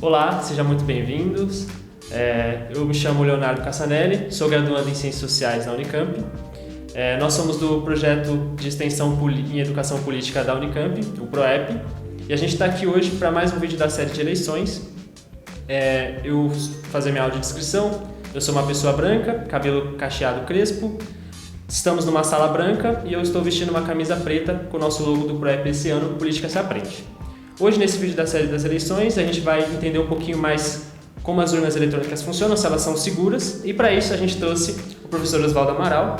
Olá, sejam muito bem-vindos. Eu me chamo Leonardo Cassanelli, sou graduando em Ciências Sociais na Unicamp. Nós somos do projeto de extensão em Educação Política da Unicamp, o PROEP, e a gente está aqui hoje para mais um vídeo da série de eleições. Eu vou fazer minha audiodescrição. Eu sou uma pessoa branca, cabelo cacheado crespo, estamos numa sala branca e eu estou vestindo uma camisa preta com o nosso logo do PROEP esse ano, Política se Aprende. Hoje, nesse vídeo da série das eleições, a gente vai entender um pouquinho mais como as urnas eletrônicas funcionam, se elas são seguras, e para isso a gente trouxe o professor Oswaldo Amaral.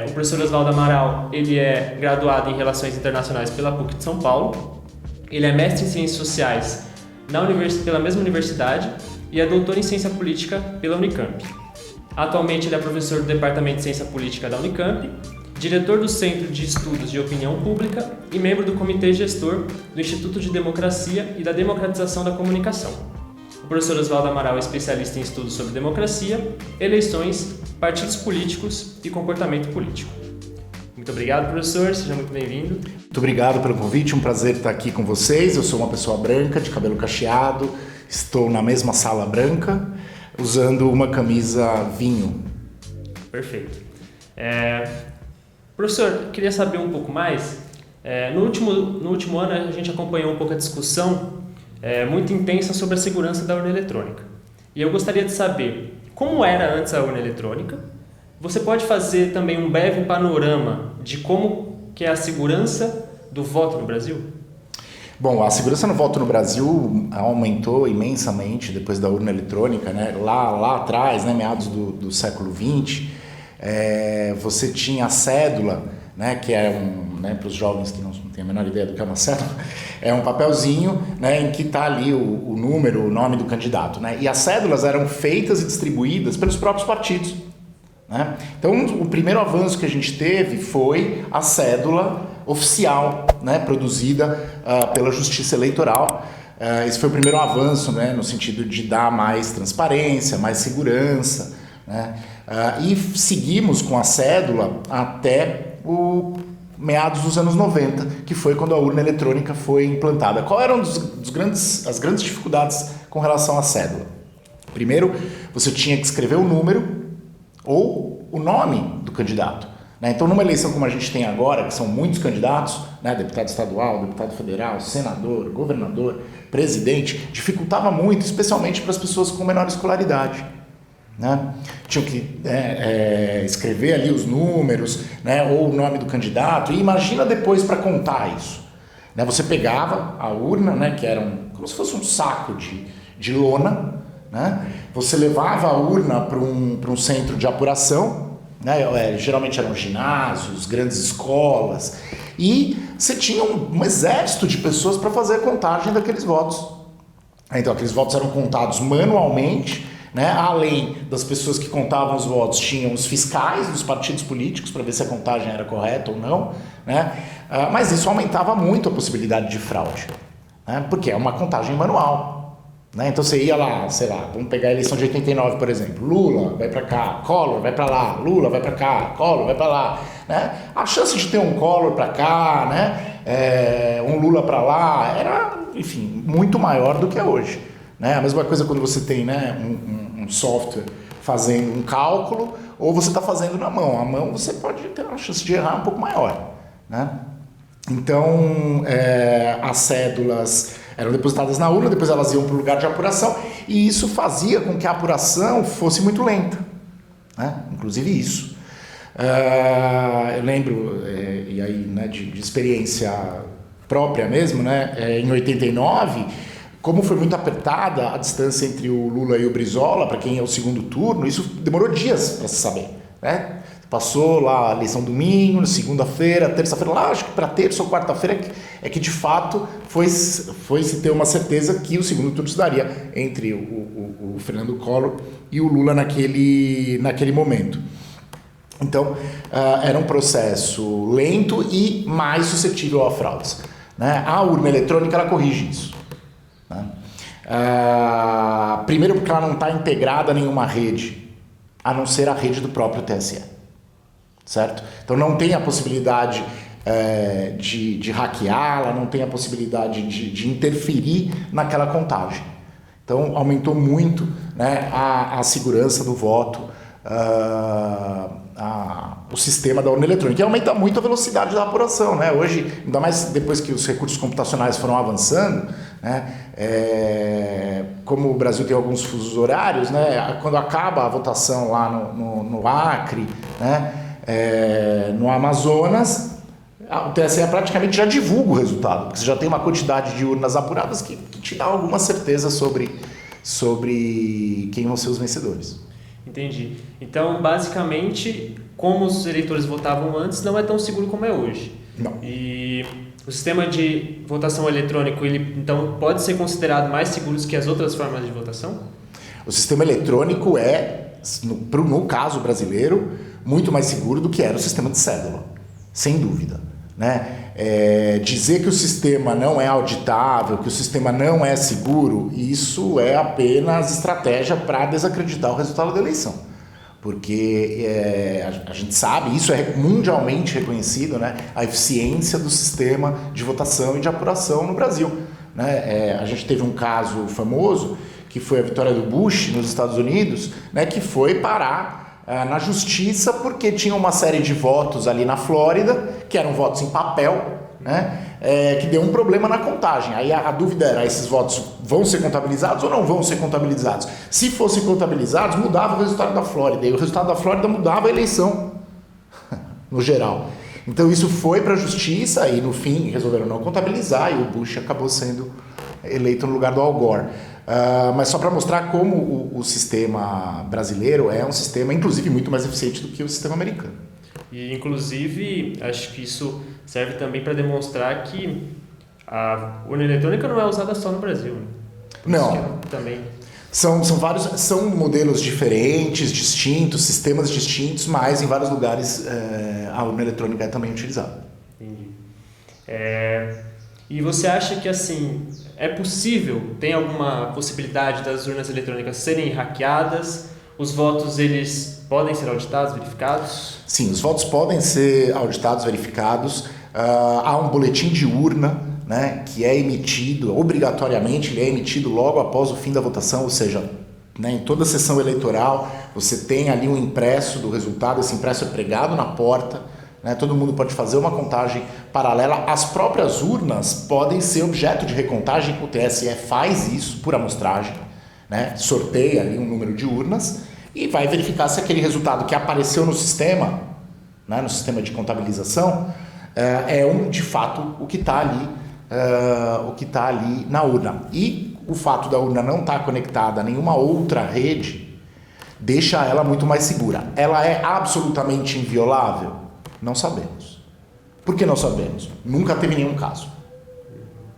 O professor Oswaldo Amaral, ele é graduado em Relações Internacionais pela PUC de São Paulo, ele é mestre em Ciências Sociais pela mesma universidade e é doutor em Ciência Política pela Unicamp. Atualmente ele é professor do Departamento de Ciência Política da Unicamp, diretor do Centro de Estudos de Opinião Pública e membro do Comitê Gestor do Instituto de Democracia e da Democratização da Comunicação. O professor Oswaldo Amaral é especialista em estudos sobre democracia, eleições, partidos políticos e comportamento político. Muito obrigado, professor. Seja muito bem-vindo. Muito obrigado pelo convite. Um prazer estar aqui com vocês. Eu sou uma pessoa branca, de cabelo cacheado. Estou na mesma sala branca, usando uma camisa vinho. Perfeito. Professor, queria saber um pouco mais. No último ano, a gente acompanhou um pouco a discussão muito intensa sobre a segurança da urna eletrônica. E eu gostaria de saber como era antes a urna eletrônica. Você pode fazer também um breve panorama de como que é a segurança do voto no Brasil? Bom, a segurança no voto no Brasil aumentou imensamente depois da urna eletrônica, né? Lá atrás, né, meados do século XX, você tinha a cédula, né, que é para os jovens que não têm a menor ideia do que é uma cédula, é um papelzinho, né, em que está ali o número, o nome do candidato, né? E as cédulas eram feitas e distribuídas pelos próprios partidos, né? Então, o primeiro avanço que a gente teve foi a cédula oficial, né, produzida pela Justiça Eleitoral. Esse foi o primeiro avanço, né, no sentido de dar mais transparência, mais segurança, né? E seguimos com a cédula até o meados dos anos 90, que foi quando a urna eletrônica foi implantada. Qual eram as grandes dificuldades com relação à cédula? Primeiro, você tinha que escrever o número ou o nome do candidato, né? Então, numa eleição como a gente tem agora, que são muitos candidatos, né, deputado estadual, deputado federal, senador, governador, presidente, dificultava muito, especialmente para as pessoas com menor escolaridade, né? Tinham que escrever ali os números, né, ou o nome do candidato, e imagina depois para contar isso, né? Você pegava a urna, né, que era como se fosse um saco de lona, né? Você levava a urna para um centro de apuração, né? Geralmente eram ginásios, grandes escolas, e você tinha um exército de pessoas para fazer a contagem daqueles votos. Então aqueles votos eram contados manualmente, né? Além das pessoas que contavam os votos, tinham os fiscais dos partidos políticos para ver se a contagem era correta ou não, né? Mas isso aumentava muito a possibilidade de fraude, né? Porque é uma contagem manual, né? Então você ia lá, sei lá, vamos pegar a eleição de 89, por exemplo, Lula vai para cá, Collor vai para lá, Lula vai para cá, Collor vai para lá, né? A chance de ter um Collor para cá, né, um Lula para lá, era, enfim, muito maior do que é hoje, né? A mesma coisa quando você tem, né, um software fazendo um cálculo, ou você está fazendo na mão. A mão você pode ter uma chance de errar um pouco maior, né? Então, as cédulas eram depositadas na urna, depois elas iam para o lugar de apuração, e isso fazia com que a apuração fosse muito lenta, né? Inclusive isso. Eu lembro, e aí, né, de experiência própria mesmo, né, em 89, como foi muito apertada a distância entre o Lula e o Brizola, para quem é o segundo turno, isso demorou dias para se saber, né? Passou lá a eleição domingo, segunda-feira, terça-feira, lá acho que para terça ou quarta-feira é que de fato foi-se ter uma certeza que o segundo turno se daria entre o Fernando Collor e o Lula naquele momento. Então, era um processo lento e mais suscetível a fraudes, né? A urna eletrônica, ela corrige isso, né? Primeiro porque ela não está integrada a nenhuma rede, a não ser a rede do próprio TSE. Certo? Então não tem a possibilidade de hackeá-la, não tem a possibilidade de interferir naquela contagem, Então, aumentou muito, né, a segurança do voto, o sistema da urna eletrônica. E aumenta muito a velocidade da apuração, né? Hoje, ainda mais depois que os recursos computacionais foram avançando, né, como o Brasil tem alguns fusos horários, né, quando acaba a votação lá no Acre, né, no Amazonas, o TSE praticamente já divulga o resultado, porque você já tem uma quantidade de urnas apuradas que te dá alguma certeza sobre quem vão ser os vencedores. Entendi. Então, basicamente, como os eleitores votavam antes, não é tão seguro como é hoje. Não. E o sistema de votação eletrônico, ele então pode ser considerado mais seguro que as outras formas de votação? O sistema eletrônico é, no caso brasileiro, muito mais seguro do que era o sistema de cédula, sem dúvida. Né? Dizer que o sistema não é auditável, que o sistema não é seguro, isso é apenas estratégia para desacreditar o resultado da eleição. Porque a gente sabe, isso é mundialmente reconhecido, né? A eficiência do sistema de votação e de apuração no Brasil. Né? A gente teve um caso famoso, que foi a vitória do Bush nos Estados Unidos, né? Que foi parar na justiça porque tinha uma série de votos ali na Flórida, que eram votos em papel, né? Que deu um problema na contagem. Aí a dúvida era, esses votos vão ser contabilizados ou não vão ser contabilizados? Se fossem contabilizados, mudava o resultado da Flórida, e o resultado da Flórida mudava a eleição, no geral. Então isso foi para a justiça e no fim resolveram não contabilizar e o Bush acabou sendo eleito no lugar do Al Gore. Mas só para mostrar como o sistema brasileiro é um sistema, inclusive, muito mais eficiente do que o sistema americano. E, inclusive, acho que isso serve também para demonstrar que a urna eletrônica não é usada só no Brasil. Né? Não. Também. São modelos diferentes, distintos, sistemas distintos, mas em vários lugares a urna eletrônica é também utilizada. Entendi. E você acha que, assim, é possível, tem alguma possibilidade das urnas eletrônicas serem hackeadas? Os votos, eles podem ser auditados, verificados? Sim, os votos podem ser auditados, verificados. Há um boletim de urna, né, que é emitido, obrigatoriamente, ele é emitido logo após o fim da votação, ou seja, né, em toda a sessão eleitoral, você tem ali um impresso do resultado, esse impresso é pregado na porta, né, todo mundo pode fazer uma contagem paralela. As próprias urnas podem ser objeto de recontagem, o TSE faz isso por amostragem, né, sorteia ali um número de urnas e vai verificar se aquele resultado que apareceu no sistema, né, no sistema de contabilização, de fato o que está ali na urna. E o fato da urna não estar conectada a nenhuma outra rede deixa ela muito mais segura. Ela é absolutamente inviolável? Não sabemos. Por que não sabemos? Nunca teve nenhum caso.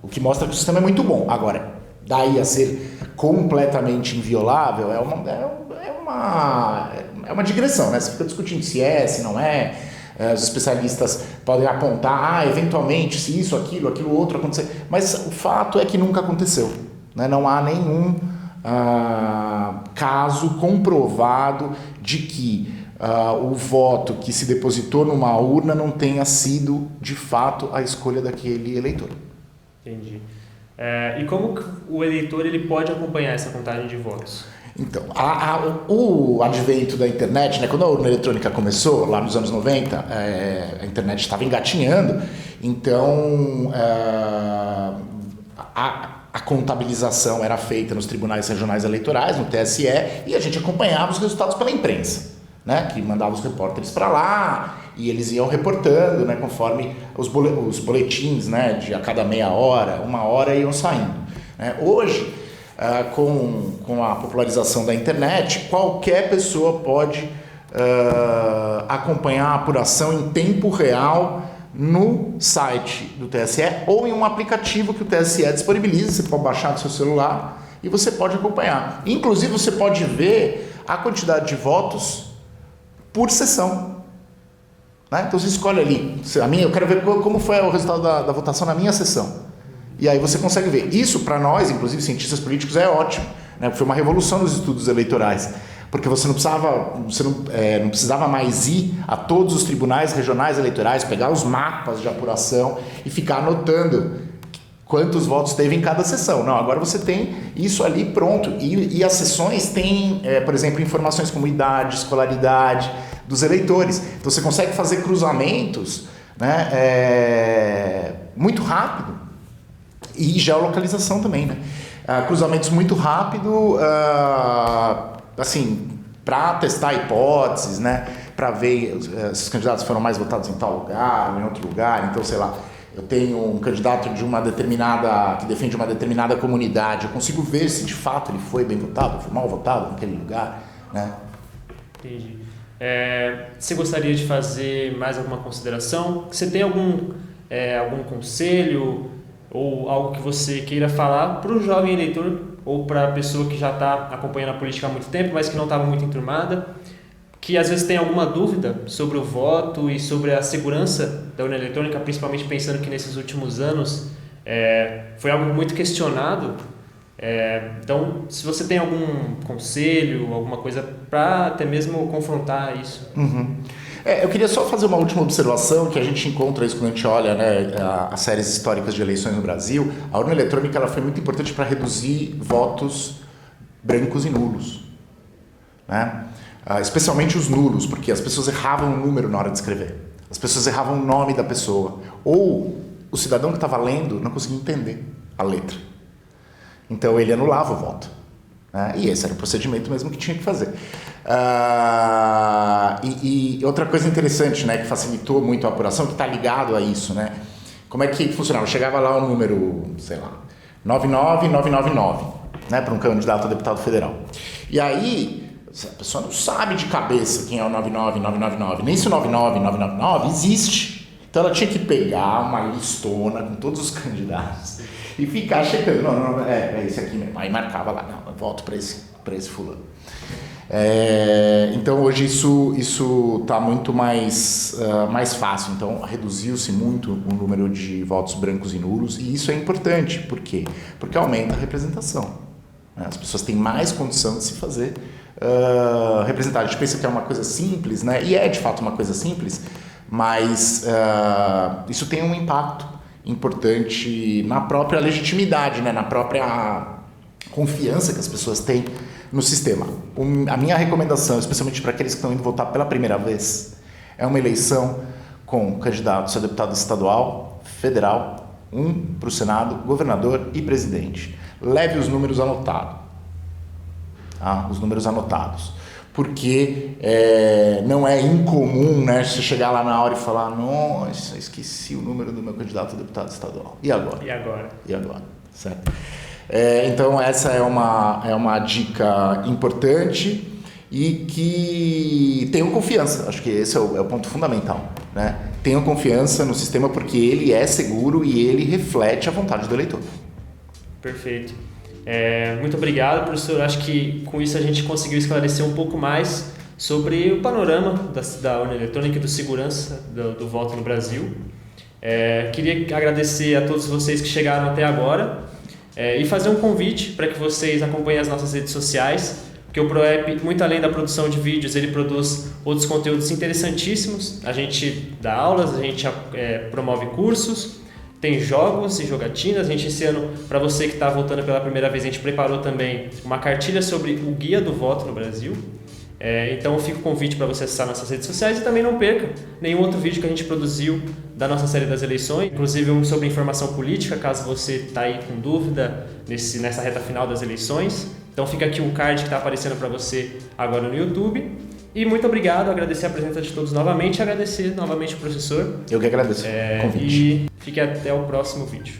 O que mostra que o sistema é muito bom. Agora, daí a ser completamente inviolável é uma digressão, né? Você fica discutindo se não é. Os especialistas podem apontar, eventualmente, se isso, aquilo outro acontecer. Mas o fato é que nunca aconteceu. Né? Não há nenhum caso comprovado de que o voto que se depositou numa urna não tenha sido, de fato, a escolha daquele eleitor. Entendi. E como o eleitor ele pode acompanhar essa contagem de votos? Então, o advento da internet, né, quando a urna eletrônica começou, lá nos anos 90, a internet estava engatinhando, então a contabilização era feita nos tribunais regionais eleitorais, no TSE, e a gente acompanhava os resultados pela imprensa, né, que mandava os repórteres para lá e eles iam reportando, né, conforme os boletins, né, de a cada meia hora, uma hora iam saindo. Né. Hoje, com a popularização da internet, qualquer pessoa pode acompanhar a apuração em tempo real no site do TSE ou em um aplicativo que o TSE disponibiliza. Você pode baixar no seu celular e você pode acompanhar. Inclusive, você pode ver a quantidade de votos por sessão. Né? Então, você escolhe ali. Eu quero ver como foi o resultado da votação na minha sessão. E aí você consegue ver. Isso, para nós, inclusive cientistas políticos, é ótimo. Né? Foi uma revolução nos estudos eleitorais. Porque você não precisava mais ir a todos os tribunais regionais eleitorais, pegar os mapas de apuração e ficar anotando quantos votos teve em cada sessão. Não, agora você tem isso ali pronto. E as sessões têm, por exemplo, informações como idade, escolaridade dos eleitores. Então você consegue fazer cruzamentos, né, muito rápido. E geolocalização também, né? Cruzamentos muito rápido, assim, para testar hipóteses, né? Para ver se os candidatos foram mais votados em tal lugar, em outro lugar. Então, sei lá, eu tenho um candidato de uma determinada, que defende uma determinada comunidade, eu consigo ver se de fato ele foi bem votado, foi mal votado naquele lugar, né? Entendi. Você gostaria de fazer mais alguma consideração? Você tem algum conselho ou algo que você queira falar para o jovem eleitor ou para a pessoa que já está acompanhando a política há muito tempo, mas que não estava muito enturmada, que às vezes tem alguma dúvida sobre o voto e sobre a segurança da urna eletrônica, principalmente pensando que nesses últimos anos foi algo muito questionado. Então, se você tem algum conselho, alguma coisa para até mesmo confrontar isso. Uhum. Eu queria só fazer uma última observação, que a gente encontra isso quando a gente olha, né, as séries históricas de eleições no Brasil. A urna eletrônica ela foi muito importante para reduzir votos brancos e nulos, né? Especialmente os nulos, porque as pessoas erravam o número na hora de escrever. As pessoas erravam o nome da pessoa. Ou o cidadão que estava lendo não conseguia entender a letra. Então ele anulava o voto. E esse era o procedimento mesmo que tinha que fazer. E outra coisa interessante, né, que facilitou muito a apuração, que está ligado a isso, né? Como é que funcionava? Chegava lá o número, sei lá, 99999, né, para um candidato a deputado federal. E aí, a pessoa não sabe de cabeça quem é o 99999, nem se o 99999 existe. Então ela tinha que pegar uma listona com todos os candidatos e ficar checando. Não, é esse aqui mesmo. Aí marcava lá, não, eu voto para esse fulano. Então hoje isso está muito mais fácil. Então reduziu-se muito o número de votos brancos e nulos, e isso é importante. Por quê? Porque aumenta a representação. As pessoas têm mais condição de se fazer representar. A gente pensa que é uma coisa simples, né? E é de fato uma coisa simples, mas isso tem um impacto importante na própria legitimidade, né? Na própria confiança que as pessoas têm no sistema. A minha recomendação, especialmente para aqueles que estão indo votar pela primeira vez, é uma eleição com candidatos a deputado estadual, federal, um para o Senado, governador e presidente. Leve os números anotados. Os números anotados. Porque não é incomum, né, você chegar lá na hora e falar: nossa, esqueci o número do meu candidato a deputado estadual. E agora? E agora? Certo? Então essa é uma dica importante e que tenham confiança. Acho que esse é o ponto fundamental, né? Tenham confiança no sistema porque ele é seguro e ele reflete a vontade do eleitor. Perfeito. Muito obrigado, professor. Acho que com isso a gente conseguiu esclarecer um pouco mais sobre o panorama da urna eletrônica e da segurança do voto no Brasil. Queria agradecer a todos vocês que chegaram até agora e fazer um convite para que vocês acompanhem as nossas redes sociais, porque o ProEP, muito além da produção de vídeos, ele produz outros conteúdos interessantíssimos. A gente dá aulas, a gente promove cursos, tem jogos e jogatinas. A gente, esse ano, para você que está voltando pela primeira vez, a gente preparou também uma cartilha sobre o guia do voto no Brasil. Então fica o convite para você acessar nossas redes sociais e também não perca nenhum outro vídeo que a gente produziu da nossa série das eleições, inclusive um sobre informação política, caso você está aí com dúvida nessa reta final das eleições. Então fica aqui um card que está aparecendo para você agora no YouTube. E muito obrigado, agradecer a presença de todos novamente e agradecer novamente o professor. Eu que agradeço o convite. E fique até o próximo vídeo.